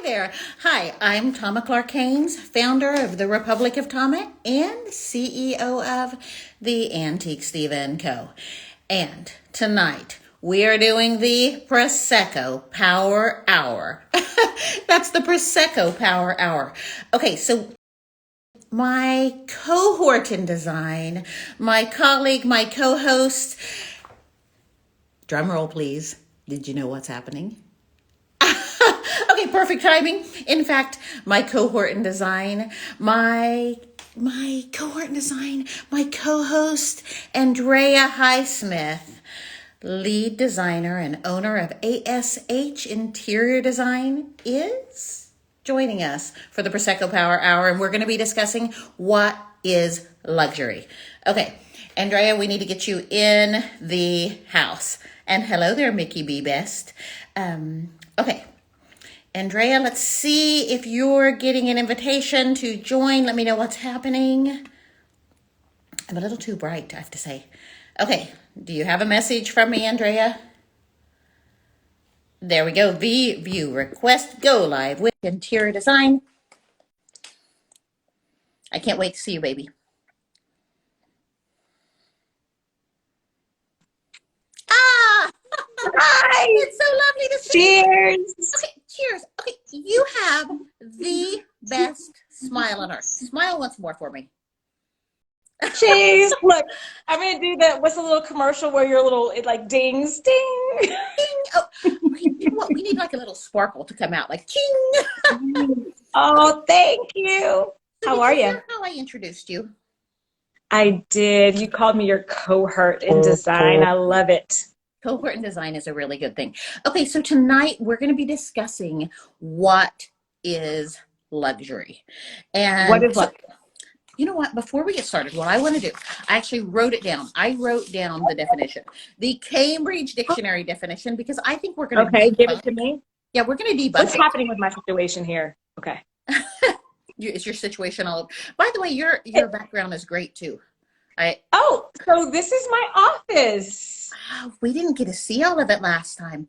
there. Hi, I'm Toma Clark Haines, founder of the Republic of Toma and CEO of the Antiques Diva & Co. And tonight we are doing the Prosecco Power Hour. That's the Prosecco Power Hour. Okay, so my cohort in design, my colleague, my co-host, drum roll please. Did you know what's happening? Okay, perfect timing. In fact, my cohort in design, my co-host, Andrea Hysmith, lead designer and owner of ASH Interior Design, is joining us for the Prosecco Power Hour, and we're going to be discussing what is luxury. Okay, Andrea, we need to get you in the house. And hello there, Mickey B. Best. Okay. Andrea, let's see if you're getting an invitation to join. Let me know what's happening. I'm a little too bright, I have to say. Okay, do you have a message from me, Andrea? There we go. View request go live with interior design. I can't wait to see you, baby. Ah! Hi! It's so lovely to see you. Cheers! Okay, cheers. Okay, you have the best smile on earth. Smile once more for me. Cheers! Look, I'm gonna do that. What's the little commercial where your little it like dings, ding? Ding. Oh, you know what? We need like a little sparkle to come out, like ching. Oh, thank you. So How are you? How I introduced you? I did. You called me your cohort in design. I love it. Cohort in design is a really good thing. Okay, so tonight we're going to be discussing what is luxury. And what is luxury? You know what? Before we get started, what I want to do, I actually wrote it down. I wrote down the definition, the Cambridge Dictionary definition, because I think we're going to Okay, give it to me. Yeah, we're going to debunk. What's happening with my situation here? Okay. Is your situation all over? By the way, your background is great too. Oh, so this is my office. We didn't get to see all of it last time.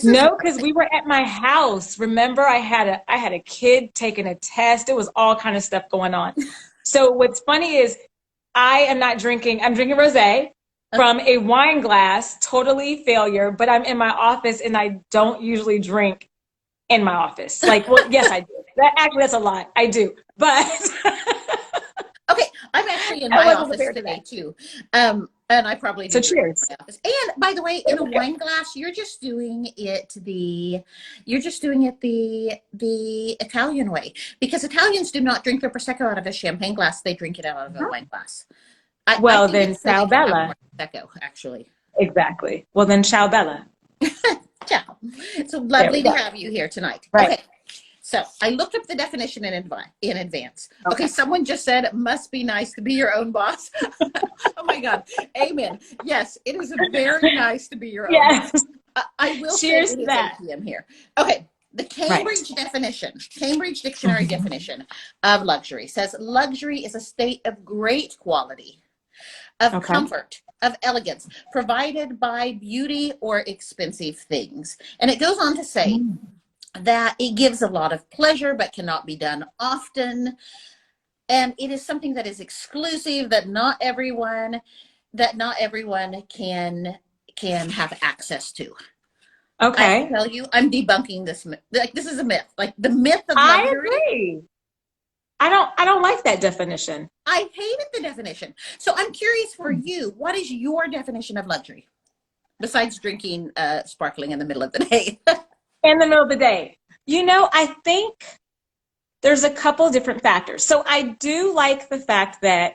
No, because we were at my house. Remember, I had a kid taking a test. It was all kind of stuff going on. So what's funny is I am not drinking. I'm drinking rosé from a wine glass, totally failure, but I'm in my office and I don't usually drink in my office. Like, well, yes, I do. That's a lie. I do. But okay, I'm actually in my office today too. And I probably do. So cheers. And by the way, in a wine glass, you're just doing it the Italian way, because Italians do not drink their Prosecco out of a champagne glass. They drink it out of a wine glass. Well, then ciao bella. Prosecco, actually. Exactly. Well, then ciao bella. Ciao. It's so lovely to have you here tonight. Right. Okay. So I looked up the definition in advance. Okay, someone just said it must be nice to be your own boss. Oh my God. Amen. Yes, it is very nice to be your own boss. I will Cheers say it is that. 8 p.m. here. Okay, the Cambridge definition, Cambridge Dictionary definition of luxury says luxury is a state of great quality, of comfort, of elegance, provided by beauty or expensive things. And it goes on to say, that it gives a lot of pleasure but cannot be done often, and it is something that is exclusive, that not everyone can have access to. Okay. I tell you, I'm debunking this myth. Like, this is a myth, like the myth of luxury. I agree. I don't like that definition. I hated the definition. So I'm curious for you, what is your definition of luxury besides drinking sparkling in the middle of the day? In the middle of the day. You know, I think there's a couple different factors. So I do like the fact that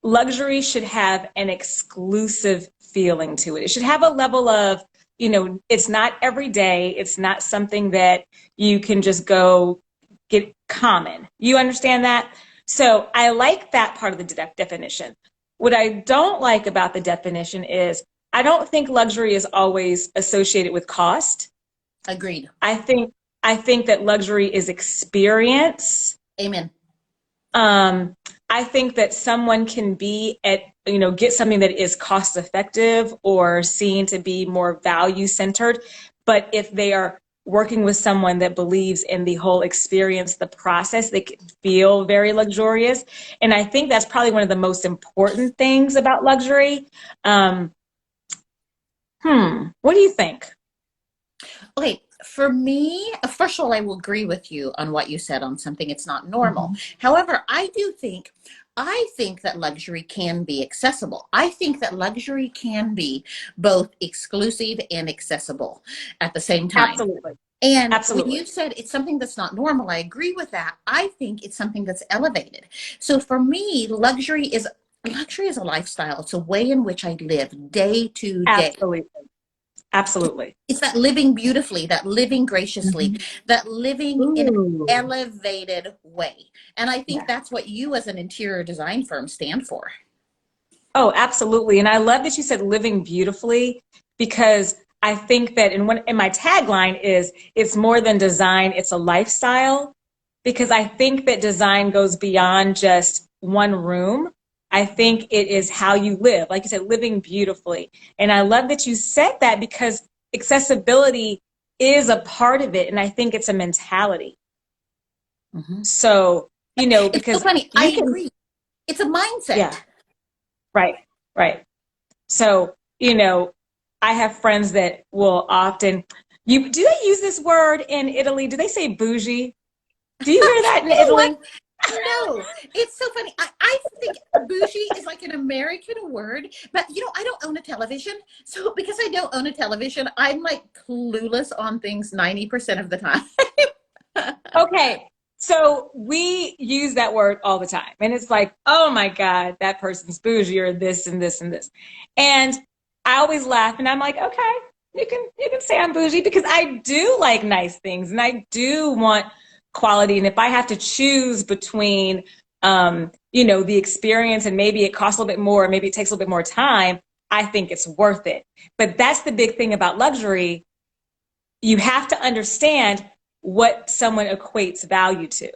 luxury should have an exclusive feeling to it. It should have a level of, you know, it's not every day. It's not something that you can just go get common. You understand that? So I like that part of the definition. What I don't like about the definition is I don't think luxury is always associated with cost. Agreed. I think that luxury is experience. Amen. I think that someone can be get something that is cost effective or seen to be more value centered, but if they are working with someone that believes in the whole experience, the process, they can feel very luxurious. And I think that's probably one of the most important things about luxury. What do you think? Okay, for me, first of all, I will agree with you on what you said on something. It's not normal. Mm-hmm. However, I think that luxury can be accessible. I think that luxury can be both exclusive and accessible at the same time. Absolutely. And when Absolutely. you said it's something that's not normal, I agree with that. I think it's something that's elevated. So for me, luxury is a lifestyle. It's a way in which I live day to day. Absolutely. Absolutely. It's that living beautifully, that living graciously, Mm-hmm. that living in an Ooh. elevated way. And I think Yeah. that's what you as an interior design firm stand for. Oh, absolutely. And I love that you said living beautifully, because I think that in my tagline is it's more than design, it's a lifestyle. Because I think that design goes beyond just one room. I think it is how you live, like you said, living beautifully. And I love that you said that, because accessibility is a part of it. And I think it's a mentality. Mhm. So, It's so because funny. I you can, agree. It's a mindset. yeah, right, right. So, I have friends that will often, do they use this word in Italy? Do they say bougie? Do you hear that in You know what? Italy? No, it's so funny. I think bougie is like an American word, but I don't own a television. So because I don't own a television, I'm like clueless on things 90% of the time. Okay. So we use that word all the time. And it's like, oh my God, that person's bougie, or this and this and this. And I always laugh and I'm like, okay, you can say I'm bougie, because I do like nice things and I do want quality. And if I have to choose between the experience, and maybe it costs a little bit more, maybe it takes a little bit more time, I think it's worth it. But that's the big thing about luxury. You have to understand what someone equates value to,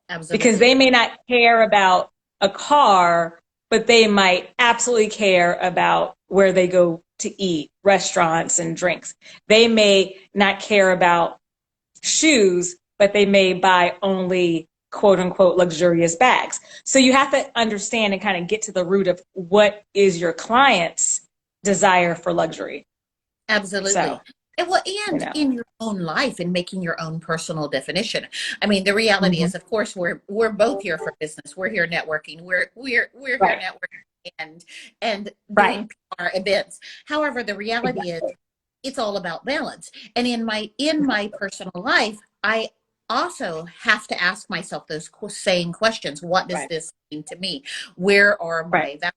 because Absolutely. they may not care about a car, but they might absolutely care about where they go to eat, restaurants and drinks. They may not care about shoes, but they may buy only quote unquote luxurious bags. So you have to understand and kind of get to the root of what is your client's desire for luxury. Absolutely. So, And well, you and know. in your own life and making your own personal definition. I mean, the reality Mhm. is, of course, we're both here for business. We're here networking. We're here Right. networking and Right. doing PR events. However, the reality is Exactly. it's all about balance. And in my personal life, I also have to ask myself those same questions. What does Right. this mean to me? Where are Right. my values?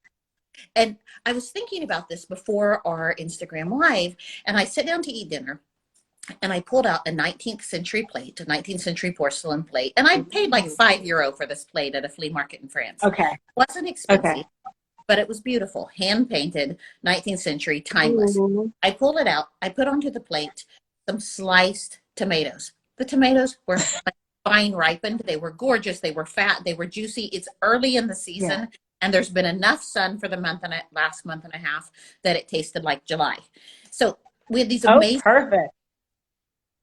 And I was thinking about this before our Instagram live, and I sit down to eat dinner and I pulled out a 19th century plate, a 19th century porcelain plate, and I paid like Ooh. €5 for this plate at a flea market in France. Okay. It wasn't expensive, Okay. but it was beautiful, hand painted, 19th century, timeless. Ooh. I pulled it out, I put onto the plate some sliced tomatoes. The tomatoes were like fine ripened, they were gorgeous, they were fat, they were juicy. It's early in the Yeah. season, and there's been enough sun for the last month and a half that it tasted like July. So we had Oh, perfect.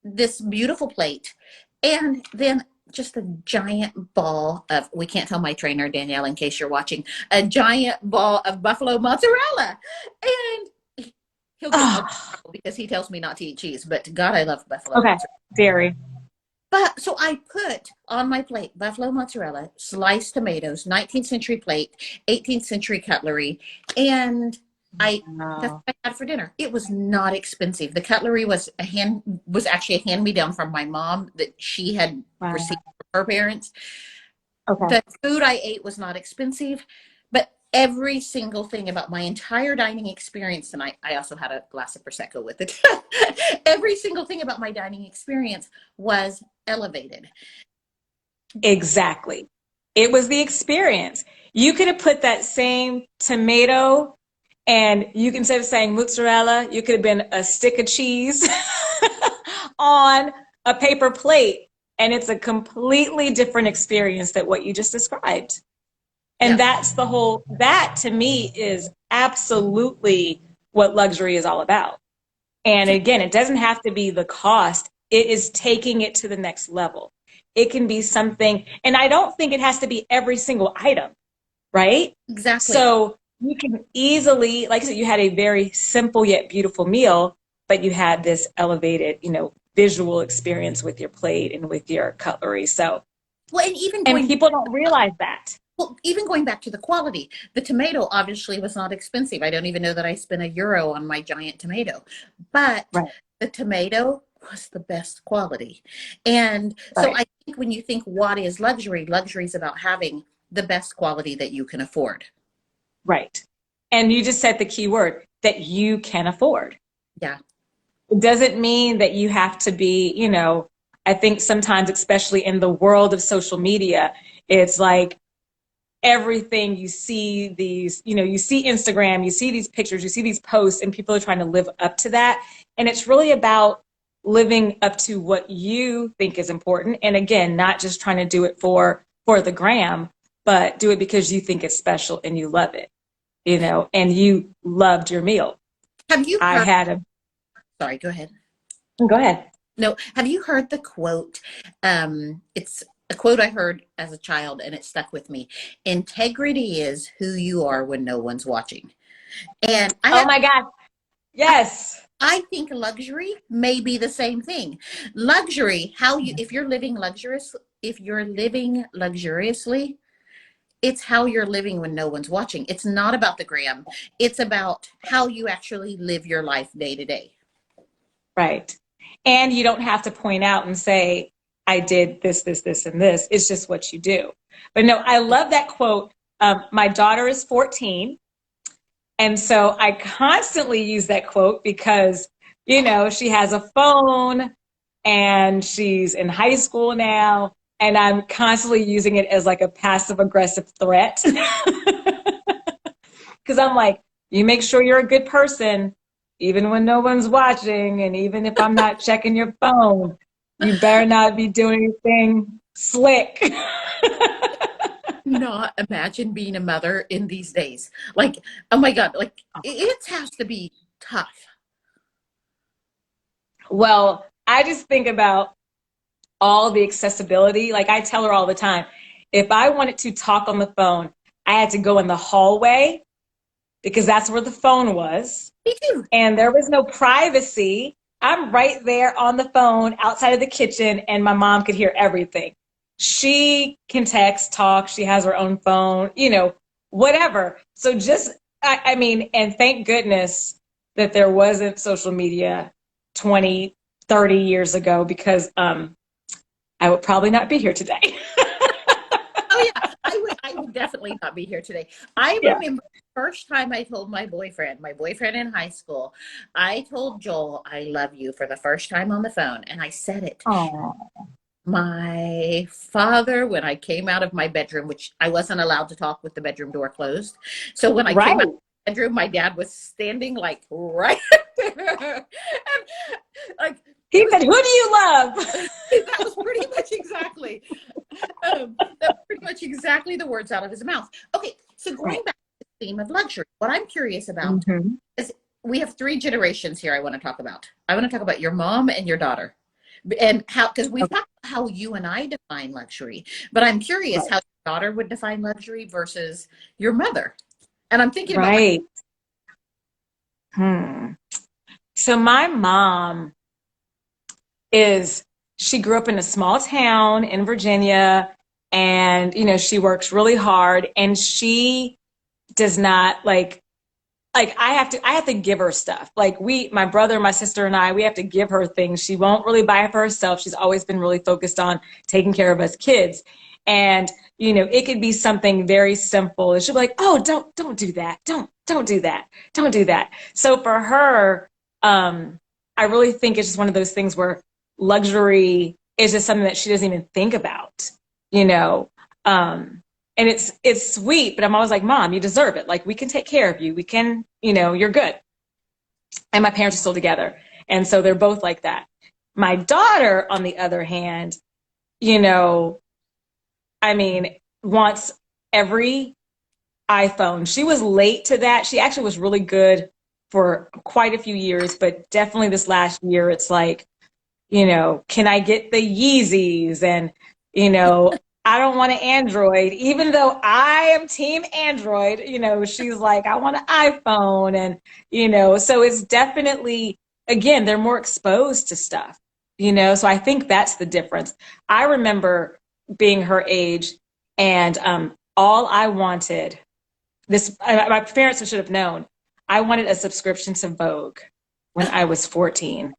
this beautiful plate, and then just a giant ball of, we can't tell my trainer Danielle in case you're watching, a giant ball of buffalo mozzarella. And he'll get in a lot of Oh, trouble because he tells me not to eat cheese, but God, I love buffalo okay. mozzarella. Dairy. But so I put on my plate buffalo mozzarella, sliced tomatoes, 19th century plate, 18th century cutlery, and that's Wow. what I had for dinner. It was not expensive. The cutlery was actually a hand me down from my mom that she had Wow. received from her parents. Okay. The food I ate was not expensive, but every single thing about my entire dining experience tonight, I also had a glass of Prosecco with it. Every single thing about my dining experience was elevated. Exactly. It was the experience. You could have put that same tomato, and you can, instead of saying mozzarella, you could have been a stick of cheese on a paper plate. And it's a completely different experience than what you just described. And Yeah, that to me is absolutely what luxury is all about. And again, it doesn't have to be the cost. It is taking it to the next level. It can be something, and I don't think it has to be every single item, right? Exactly. So you can easily, like I said, you had a very simple yet beautiful meal, but you had this elevated, visual experience with your plate and with your cutlery. So, Well, and people don't realize that. even going back to the quality, the tomato obviously was not expensive. I don't even know that I spent €1 on my giant tomato, but Right. the tomato was the best quality. And so Right. I think when you think what is luxury, luxury is about having the best quality that you can afford. Right. And you just said the key word, that you can afford. Yeah. It doesn't mean that you have to be, I think sometimes, especially in the world of social media, it's like everything you see these, you see Instagram, you see these pictures, you see these posts, and people are trying to live up to that. And it's really about living up to what you think is important. And again, not just trying to do it for the gram, but do it because you think it's special and you love it, and you loved your meal. Have you I heard? had a, Sorry, go ahead. Go ahead. No, have you heard the quote? It's a quote I heard as a child and it stuck with me. Integrity is who you are when no one's watching. And Oh my God. Yes. I think luxury may be the same thing. Luxury, if you're living luxuriously, it's how you're living when no one's watching. It's not about the gram. It's about how you actually live your life day to day. Right. And you don't have to point out and say, I did this, this, this, and this. It's just what you do. But no, I love that quote. My daughter is 14. And so I constantly use that quote because, she has a phone and she's in high school now. And I'm constantly using it as like a passive aggressive threat. Because I'm like, you make sure you're a good person, even when no one's watching. And even if I'm not checking your phone, you better not be doing anything slick. Not imagine being a mother in these days. Like, oh my God, like it has to be tough. Well, I just think about all the accessibility. Like I tell her all the time, if I wanted to talk on the phone, I had to go in the hallway because that's where the phone was. Me too. And there was no privacy. I'm right there on the phone outside of the kitchen and my mom could hear everything. She can text, talk, she has her own phone, whatever. So I mean, and thank goodness that there wasn't social media 20, 30 years ago because I would probably not be here today. Oh yeah, I would definitely not be here today. I remember the first time I told my boyfriend in high school, I told Joel I love you for the first time on the phone, and I said it. Oh, My father, when I came out of my bedroom, which I wasn't allowed to talk with the bedroom door closed. So when I came out of the bedroom, my dad was standing like right there. And, like he said, "Who do you love?" That was pretty much exactly. The words out of his mouth. Okay, so going back to the theme of luxury, what I'm curious about is we have 3 generations here. I want to talk about your mom and your daughter. And how, because we've talked about how you and I define luxury, but I'm curious how your daughter would define luxury versus your mother. And I'm thinking about So my mom she grew up in a small town in Virginia, and she works really hard, and she does not like I have to give her stuff. Like my brother, my sister, and I, we have to give her things. She won't really buy it for herself. She's always been really focused on taking care of us kids. And, it could be something very simple. And she'll be like, oh, don't do that. Don't do that. Don't do that. So for her, I really think it's just one of those things where luxury is just something that she doesn't even think about, and it's sweet, but I'm always like, Mom, you deserve it. Like, we can take care of you. We can, you're good. And my parents are still together. And so they're both like that. My daughter, on the other hand, wants every iPhone. She was late to that. She actually was really good for quite a few years, but definitely this last year, it's like, can I get the Yeezys? And, I don't want an Android, even though I am team Android, she's like, I want an iPhone. And, so it's definitely, again, they're more exposed to stuff, so I think that's the difference. I remember being her age and all I wanted, my parents should have known, I wanted a subscription to Vogue when I was 14.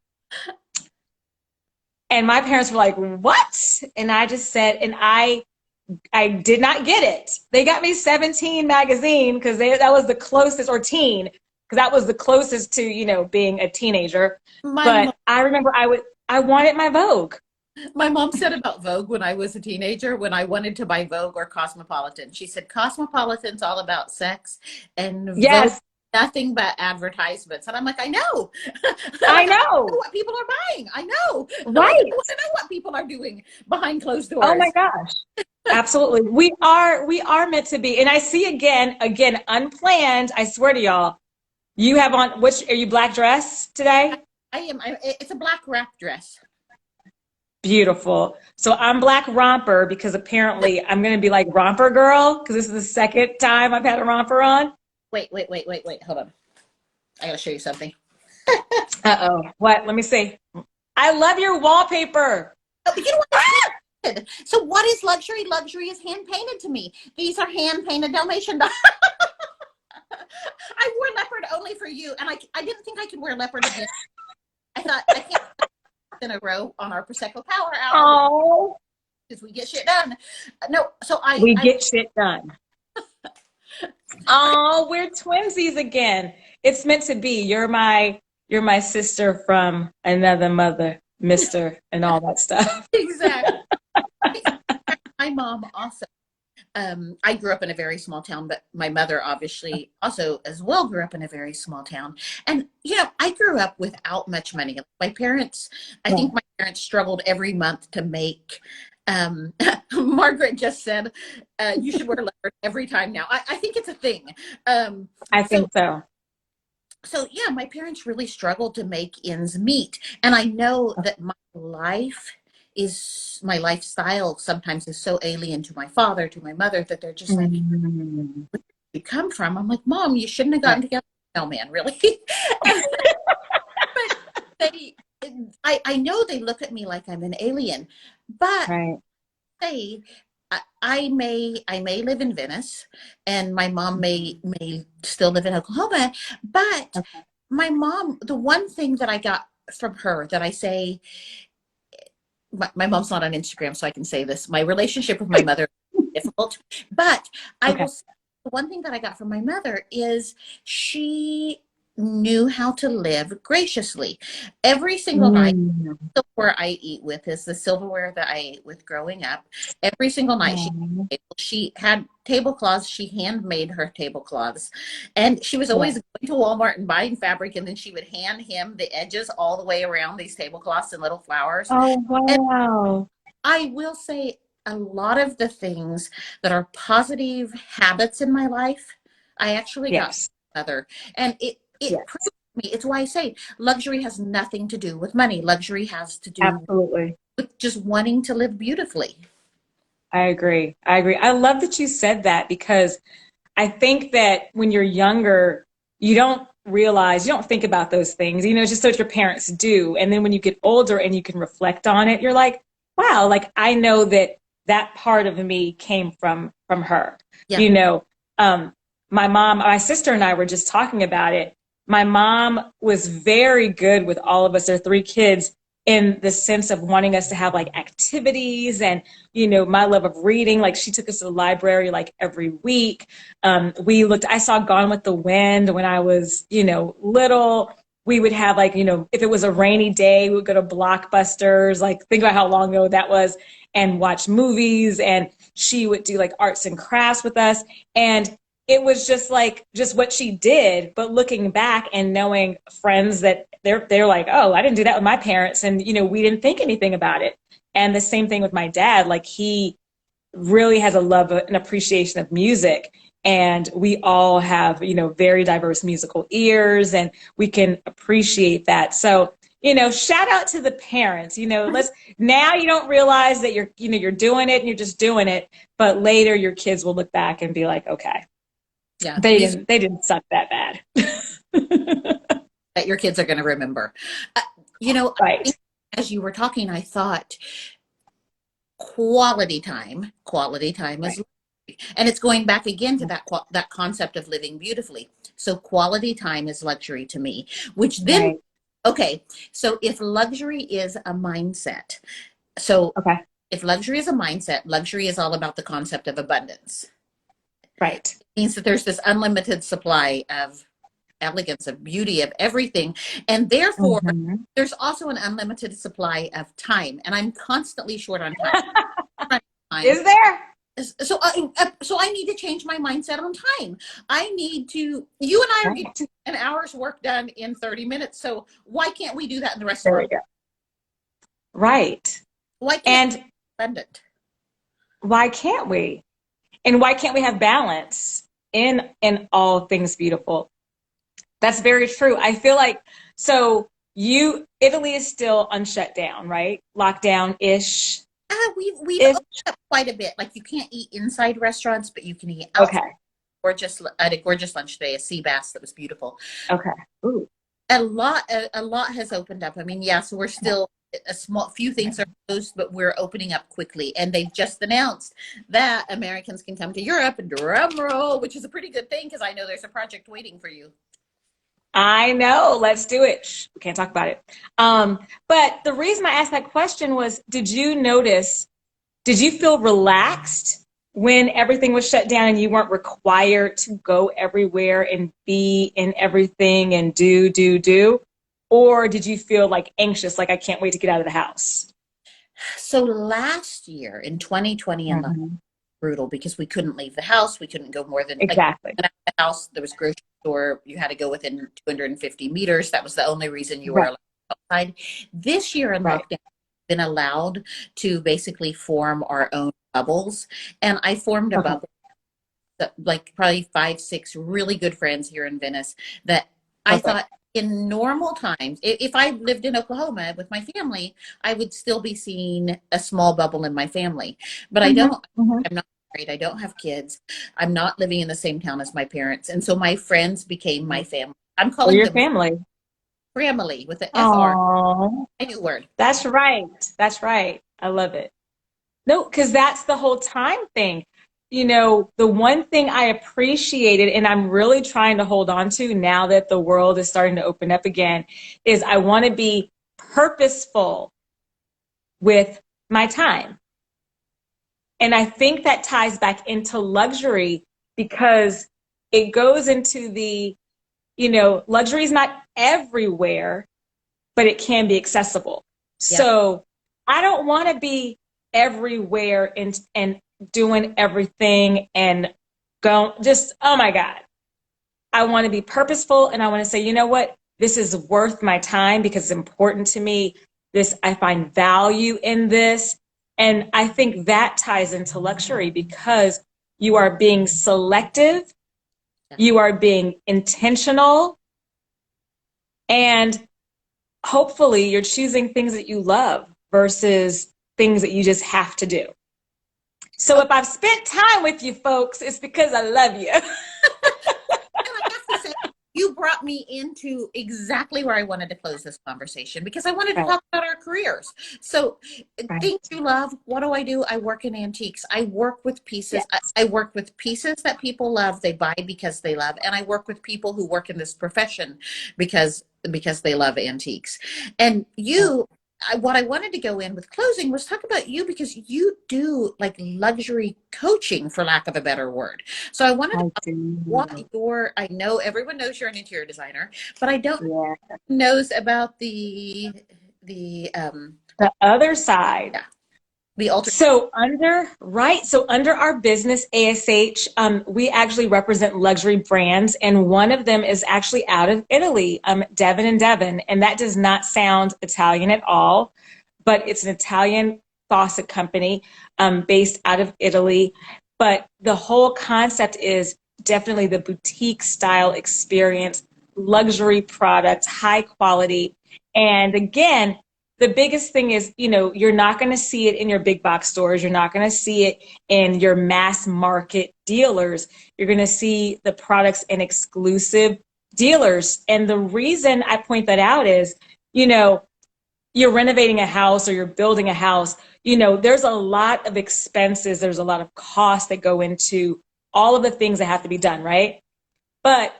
And my parents were like, what? And I just said, and I did not get it. They got me 17 magazine because that was the closest, or teen, because that was the closest to, being a teenager. But I remember I wanted my Vogue. My mom said about Vogue when I was a teenager, when I wanted to buy Vogue or Cosmopolitan, she said, Cosmopolitan's all about sex and Yes. Vogue nothing but advertisements. And I'm like, I know. I know. I know what people are buying. I know. Right. I want to know what people are doing behind closed doors. Oh my gosh. Absolutely. We are meant to be. And I see again, unplanned, I swear to y'all, you have on, are you black dress today? I am. It's a black wrap dress. Beautiful. So I'm black romper because apparently I'm going to be like romper girl because this is the second time I've had a romper on. Wait. Hold on. I got to show you something. Uh-oh. What? Let me see. I love your wallpaper. Oh, you know what? So what is luxury? Luxury is hand painted to me. These are hand painted Dalmatian dogs. I wore leopard only for you, and I didn't think I could wear leopard again. I thought I can't in a row on our Prosecco Power Hour. Oh, because we get shit done. No, so we get shit done. Oh, we're twinsies again. It's meant to be. You're my sister from another mother, Mister, and all that stuff. Exactly. My mom also. I grew up in a very small town, but my mother obviously also as well grew up in a very small town. And, I grew up without much money. My parents, I think my parents struggled every month to make, Margaret just said, you should wear leopard every time now. I think it's a thing. I think so. So yeah, my parents really struggled to make ends meet. And I know that my lifestyle sometimes is so alien to my father, to my mother, that they're just like, where did you come from? I'm like, Mom, you shouldn't have gotten together. No, man, really. But I know they look at me like I'm an alien, but say I may live in Venice, and my mom may still live in Oklahoma, but my mom, the one thing that I got from her that I say, my mom's not on Instagram, so I can say this. My relationship with my mother is difficult, but I will say the one thing that I got from my mother is she knew how to live graciously. Every single night, the silverware I eat with is the silverware that I ate with growing up. Every single night she had tablecloths. She handmade her tablecloths. And she was always going to Walmart and buying fabric, and then she would hand him the edges all the way around these tablecloths and little flowers. Oh, wow. And I will say a lot of the things that are positive habits in my life, I actually got from my mother. And it proves to me, it's why I say luxury has nothing to do with money. Luxury has to do with just wanting to live beautifully. I agree. I love that you said that, because I think that when you're younger, you don't think about those things, it's just what your parents do. And then when you get older and you can reflect on it, you're like, wow, like I know that part of me came from her. My mom, my sister and I were just talking about it. My mom was very good with all of us, our three kids, in the sense of wanting us to have like activities and, my love of reading. Like she took us to the library like every week. I saw Gone with the Wind when I was, little. We would have like, if it was a rainy day, we would go to Blockbusters, like think about how long ago that was, and watch movies. And she would do like arts and crafts with us. And it was just what she did. But looking back and knowing friends that they're like, oh, I didn't do that with my parents. And, we didn't think anything about it. And the same thing with my dad. Like he really has a love and appreciation of music. And we all have, very diverse musical ears, and we can appreciate that. So, shout out to the parents, now you don't realize that you're doing it and you're just doing it, but later your kids will look back and be like, okay, Yeah. they didn't suck that bad. That your kids are going to remember. Right. I think as you were talking, I thought quality time is, and it's going back again to that concept of living beautifully. So quality time is luxury to me, which then, Right. okay, so if luxury is a mindset, so Okay. if luxury is a mindset, luxury is all about the concept of abundance. Right. It means that there's this unlimited supply of elegance, of beauty, of everything. And therefore, there's also an unlimited supply of time. And I'm constantly short on time. Is there? So I need to change my mindset on time. I need to, you and I are getting an hour's work done in 30 minutes. So why can't we do that in the rest of our life? Right. Why can't we be abundant? Why can't we? And why can't we have balance in all things beautiful? That's very true. I feel like, so Italy is on shut down, right? Lockdown-ish. We've opened up quite a bit. Like you can't eat inside restaurants, but you can eat outside. Okay. I had a gorgeous lunch today, a sea bass that was beautiful. Okay. Ooh. A lot has opened up. I mean, yeah, so we're still few things are closed, but we're opening up quickly. And they've just announced that Americans can come to Europe, and drum roll, which is a pretty good thing because I know there's a project waiting for you. I know. Let's do it. Shh, we can't talk about it. But the reason I asked that question was, did you feel relaxed when everything was shut down and you weren't required to go everywhere and be in everything and do? Or did you feel like anxious, like I can't wait to get out of the house? So last year in 2020 and brutal because we couldn't leave the house. We couldn't go more than exactly the house. There was grocery store. You had to go within 250 meters. That was the only reason you were allowed outside. This year in lockdown, we've been allowed to basically form our own bubbles. And I formed a bubble, like probably 5, 6 really good friends here in Venice that I thought in normal times, if I lived in Oklahoma with my family, I would still be seeing a small bubble in my family. But I don't, I'm not married. I don't have kids. I'm not living in the same town as my parents. And so my friends became my family. I'm calling them family. Family with the FR. A new word. That's right. That's right. I love it. No, because that's the whole time thing. The one thing I appreciated and I'm really trying to hold on to now that the world is starting to open up again is I want to be purposeful with my time. And I think that ties back into luxury because it goes into luxury is not everywhere, but it can be accessible. Yeah. So I don't want to be everywhere and doing everything and go just, oh my God. I want to be purposeful and I want to say, you know what? This is worth my time because it's important to me. I find value in this. And I think that ties into luxury because you are being selective, you are being intentional, and hopefully you're choosing things that you love versus things that you just have to do. So if I've spent time with you folks, it's because I love you. You brought me into exactly where I wanted to close this conversation because I wanted to talk about our careers. So things you love, what do? I work in antiques. I work with pieces. Yes. I work with pieces that people love. They buy because they love. And I work with people who work in this profession because they love antiques. And what I wanted to go in with closing was talk about you because you do like luxury coaching, for lack of a better word. So I wanted to I know everyone knows you're an interior designer, but I don't knows about the other side. Yeah. So under our business, ASH, we actually represent luxury brands, and one of them is actually out of Italy, Devon and Devon, and that does not sound Italian at all, but it's an Italian faucet company based out of Italy. But the whole concept is definitely the boutique style experience, luxury products, high quality, And again, the biggest thing is, you know, you're not going to see it in your big box stores. You're not going to see it in your mass market dealers. You're going to see the products in exclusive dealers. And the reason I point that out is, you know, you're renovating a house or you're building a house, you know, there's a lot of expenses. There's a lot of costs that go into all of the things that have to be done, right? But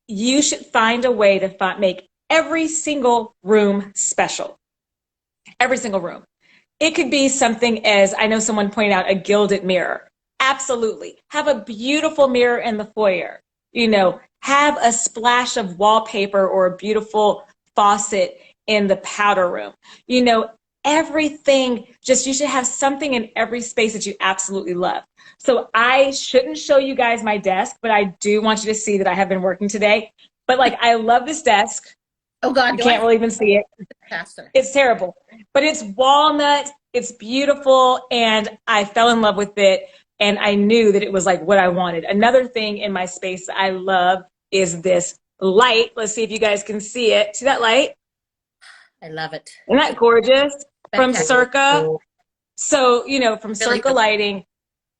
you should find a way to make every single room special. Every single room. It could be something as, I know someone pointed out, a gilded mirror. Absolutely. Have a beautiful mirror in the foyer. You know, have a splash of wallpaper or a beautiful faucet in the powder room. You know, everything, just you should have something in every space that you absolutely love. So I shouldn't show you guys my desk, but I do want you to see that I have been working today. But like, I love this desk. Oh God, you can't really even see it. Faster. It's terrible, but it's walnut. It's beautiful. And I fell in love with it. And I knew that it was like what I wanted. Another thing in my space that I love is this light. Let's see if you guys can see it. See that light? I love it. Isn't that gorgeous? From Spectacular. Circa. So, you know, from Really Circa good. Lighting,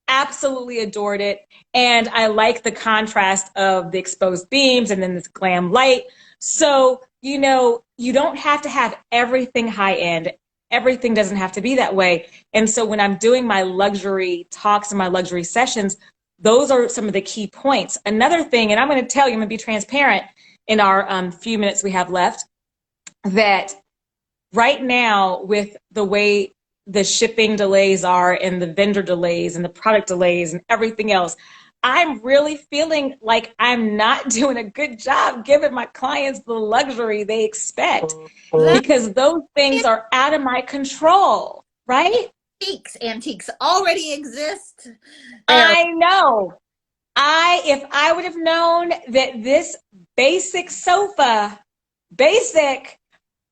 absolutely adored it. And I like the contrast of the exposed beams and then this glam light. So, you know, you don't have to have everything high end. Everything doesn't have to be that way. And so when I'm doing my luxury talks and my luxury sessions, those are some of the key points. Another thing, and I'm going to tell you, I'm going to be transparent in our few minutes we have left, that right now with the way the shipping delays are and the vendor delays and the product delays and everything else, I'm really feeling like I'm not doing a good job giving my clients the luxury they expect because those things are out of my control, right? Antiques already exist. I know. If I would have known that this basic sofa,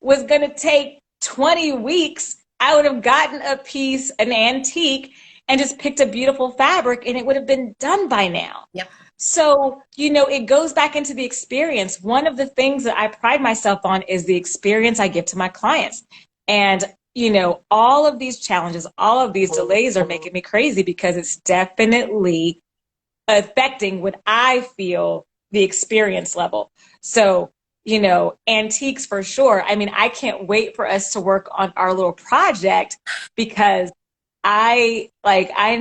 was going to take 20 weeks, I would have gotten a piece, an antique, and just picked a beautiful fabric and it would have been done by now. Yep. So, you know, it goes back into the experience. One of the things that I pride myself on is the experience I give to my clients. And, you know, all of these challenges, all of these delays are making me crazy because it's definitely affecting what I feel the experience level. So, you know, antiques for sure. I mean, I can't wait for us to work on our little project because I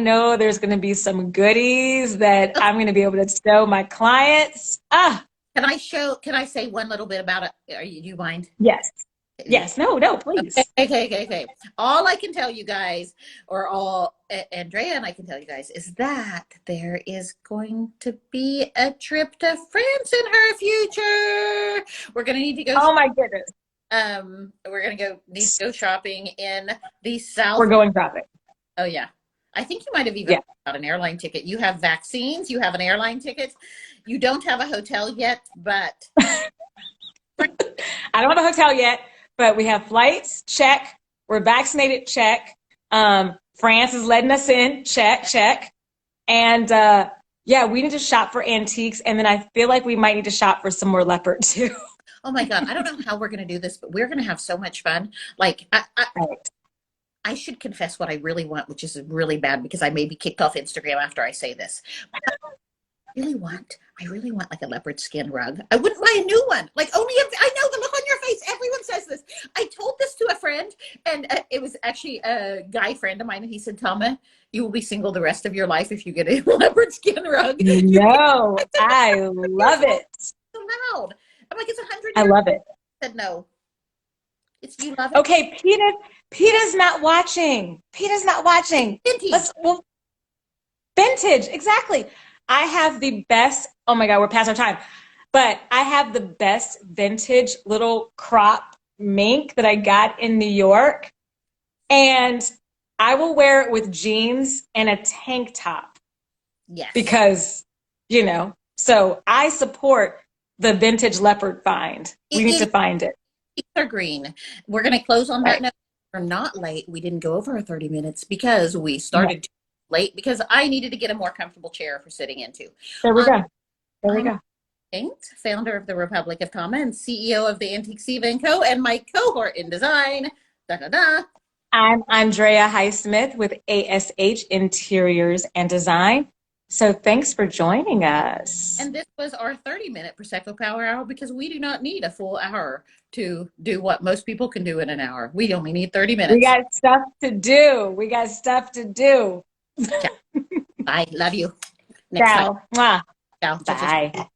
know there's going to be some goodies that I'm going to be able to show my clients. Can I say one little bit about it? Do you mind? Yes. Yes. No, please. Okay. All I can tell you guys, or all Andrea and I can tell you guys, is that there is going to be a trip to France in her future. We're going to need to go. Oh my goodness. We're going to need to go shopping in the South. We're going shopping. Oh yeah. I think you might have even got an airline ticket. You have vaccines, you have an airline ticket. You don't have a hotel yet, but I don't have a hotel yet, but we have flights, check. We're vaccinated, check. France is letting us in, check. And we need to shop for antiques. And then I feel like we might need to shop for some more leopard too. Oh my God. I don't know how we're going to do this, but we're going to have so much fun. Like I should confess what I really want, which is really bad because I may be kicked off Instagram after I say this. I really want like a leopard skin rug. I wouldn't buy a new one. Like only if I know the look on your face. Everyone says this. I told this to a friend, and it was actually a guy friend of mine, and he said, "Toma, you will be single the rest of your life if you get a leopard skin rug." No, I love it. So loud. I'm like, it's 100. I love it. I said no. It's you love it. Okay, Peter's not watching. Vintage. Vintage, exactly. I have the best, oh my God, we're past our time, but I have the best vintage little crop mink that I got in New York. And I will wear it with jeans and a tank top. Yes. Because, you know, so I support the vintage leopard find. We need to find it. Are green. We're going to close on that note. We're not late. We didn't go over our 30 minutes because we started late because I needed to get a more comfortable chair for sitting into. There we go. Haines, founder of the Republic of Toma and CEO of the Antique Diva & Co. and my cohort in design. Da da da. I'm Andrea Hysmith with ASH Interiors and Design. So thanks for joining us. And this was our 30-minute Prosecco Power Hour because we do not need a full hour to do what most people can do in an hour. We only need 30 minutes. We got stuff to do. We got stuff to do. Bye. Love you. Next time. Ciao. Ciao. Bye.